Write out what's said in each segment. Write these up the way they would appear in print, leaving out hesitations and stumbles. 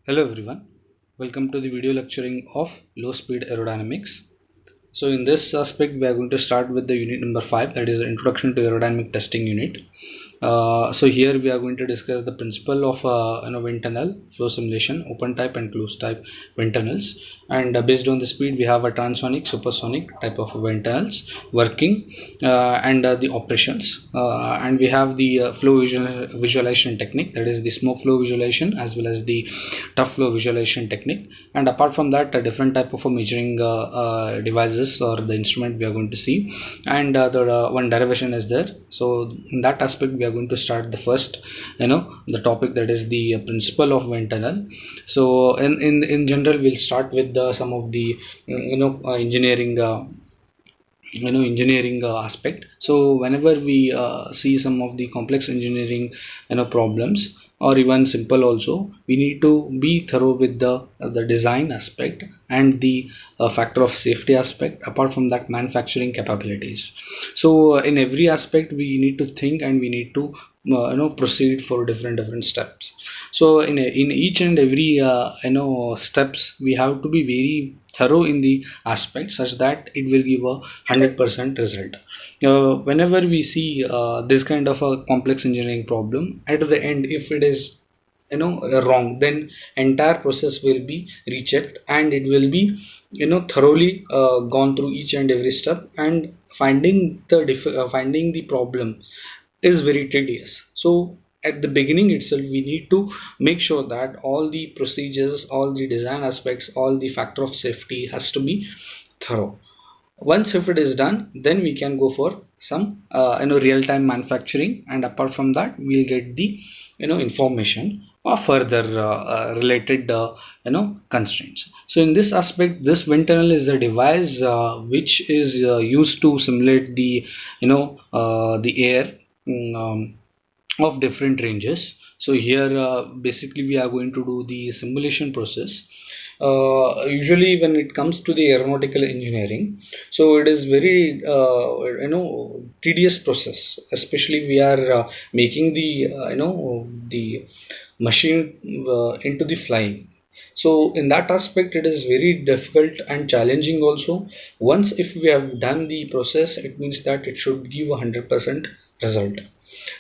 Hello everyone, welcome to the video lecturing of low speed aerodynamics. So in this aspect we are going to start with the unit number 5, that is the introduction to aerodynamic testing unit. So here we are going to discuss the principle of wind tunnel flow simulation, open type and closed type wind tunnels, and based on the speed we have a transonic, supersonic type of wind tunnels working, and the operations, and we have the flow visualization technique, that is the smoke flow visualization as well as the tough flow visualization technique. And apart from that, a different type of measuring devices or the instrument we are going to see, and the one derivation is there. So in that aspect we are going to start the first the topic, that is the principle of wind tunnel. So in general we'll start with some of the engineering aspect. So whenever we see some of the complex engineering problems, or even simple also, we need to be thorough with the design aspect and the factor of safety aspect. Apart from that, manufacturing capabilities. So in every aspect we need to think, and we need to proceed for different steps. So in each and every steps, we have to be very thorough in the aspect, such that it will give a 100% result. Whenever we see this kind of a complex engineering problem, at the end, if it is wrong, then entire process will be rechecked, and it will be thoroughly gone through each and every step, and finding the problem is very tedious. So at the beginning itself, we need to make sure that all the procedures, all the design aspects, all the factor of safety has to be thorough. Once if it is done, then we can go for some real-time manufacturing, and apart from that we'll get the information or further related constraints. So in this aspect, this wind tunnel is a device which is used to simulate the the air, of different ranges. So here basically we are going to do the simulation process. Usually when it comes to the aeronautical engineering, so it is very tedious process, especially we are making the the machine into the flying. So in that aspect it is very difficult and challenging also. Once if we have done the process, it means that it should give 100% result.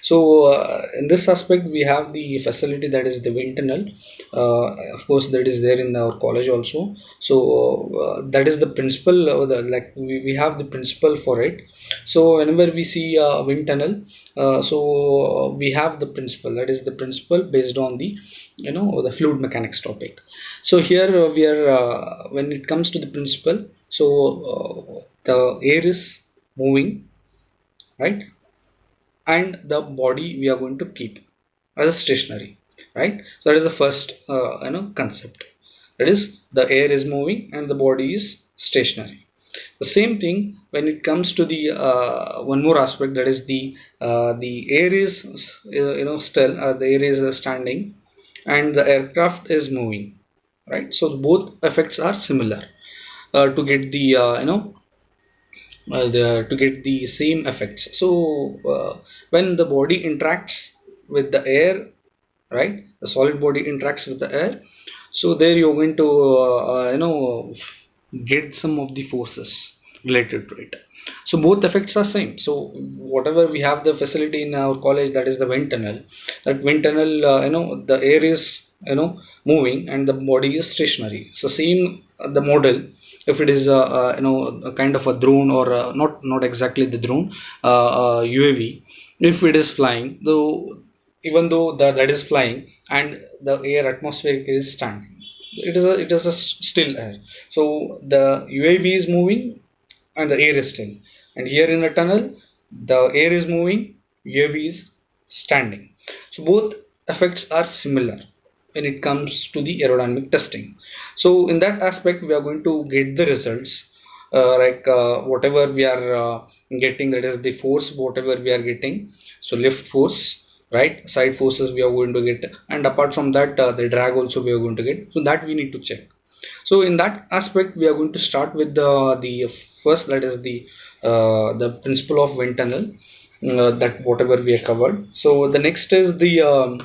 So in this aspect we have the facility, that is the wind tunnel. Of course that is there in our college also. So that is the principle, like we have the principle for it. So whenever we see wind tunnel, so we have the principle, that is the principle based on the the fluid mechanics topic. So here we are when it comes to the principle, so the air is moving, right, and the body we are going to keep as a stationary, right. So that is the first concept, that is the air is moving and the body is stationary. The same thing when it comes to the one more aspect, that is the air is still, the air is standing and the aircraft is moving, right. So both effects are similar to get the to get the same effects. So when the body interacts with the air, right, the solid body interacts with the air, so there you're going to get some of the forces related to it. So both effects are same. So whatever we have the facility in our college, that is the wind tunnel. That wind tunnel, the air is moving and the body is stationary. So same the model, if it is a kind of a drone, or not exactly the drone, UAV, if it is flying, though even though that is flying and the air atmospheric is standing, it is a still air. So the UAV is moving and the air is still, and here in the tunnel the air is moving, UAV is standing. So both effects are similar when it comes to the aerodynamic testing. So in that aspect we are going to get the results, like whatever we are getting, that is the force whatever we are getting, so lift force, right, side forces we are going to get, and apart from that the drag also we are going to get. So that we need to check. So in that aspect we are going to start with the first, that is the principle of wind tunnel, that whatever we have covered. So the next is the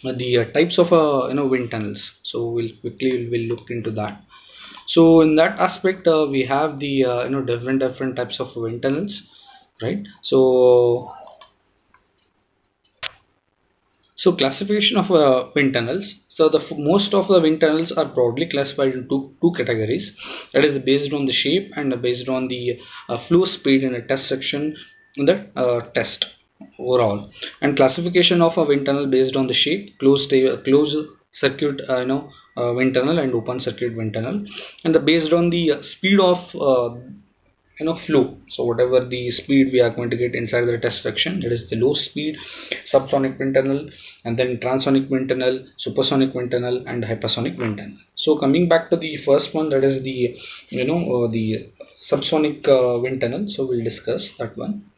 the types of wind tunnels. So we'll look into that. So in that aspect, we have the different types of wind tunnels, right? So classification of wind tunnels. So most of the wind tunnels are broadly classified into two categories. That is based on the shape and based on the flow speed in a test section in the test overall. And classification of a wind tunnel based on the shape, closed circuit, wind tunnel and open circuit wind tunnel, and based on the speed of flow. So whatever the speed we are going to get inside the test section, that is the low speed subsonic wind tunnel, and then transonic wind tunnel, supersonic wind tunnel, and hypersonic wind tunnel. So coming back to the first one, that is the the subsonic wind tunnel. So we'll discuss that one.